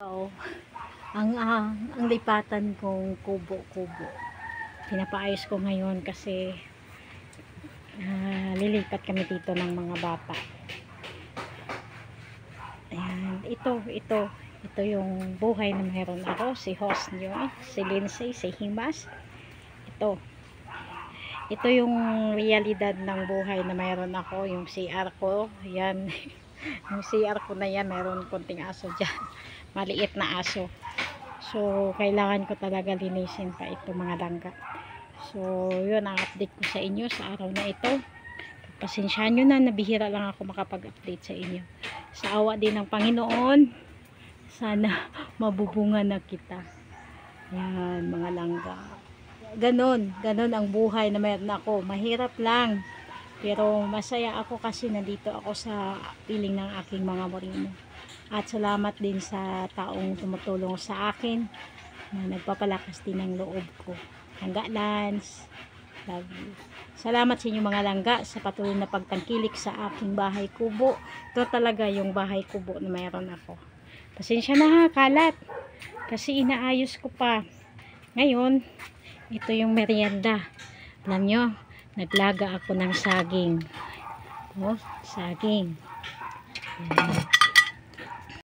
Oo, ang lipatan kong kubo-kubo. Pinapaayos ko ngayon kasi lilipat kami dito ng mga bata. Ayan, ito yung buhay na mayroon ako, si host nyo, si Lindsay, si Himas. Ito yung realidad ng buhay na mayroon ako, yung CR ko, yan. Yung CR ko na yan, mayroon konting aso dyan, maliit na aso. So, kailangan ko talaga linisin pa ito mga langga. So, yun ang update ko sa inyo sa araw na ito. Pasensyahan nyo na, nabihira lang ako makapag-update sa inyo. Sa awa din ng Panginoon, sana mabubunga na kita. Yan, mga langga. Ganon ang buhay na mayroon ako. Mahirap lang. Pero masaya ako kasi nandito ako sa piling ng aking mga morino. At salamat din sa taong tumutulong sa akin na nagpapalakas din ng loob ko. Langga Lance, love you. Salamat sa inyo mga langga sa patuloy na pagtangkilik sa aking bahay kubo. Ito talaga yung bahay kubo na mayroon ako. Pasensya na ha, kalat. Kasi inaayos ko pa. Ngayon, ito yung merienda. Alam nyo, naglaga ako ng saging. Oh, saging. Ayan.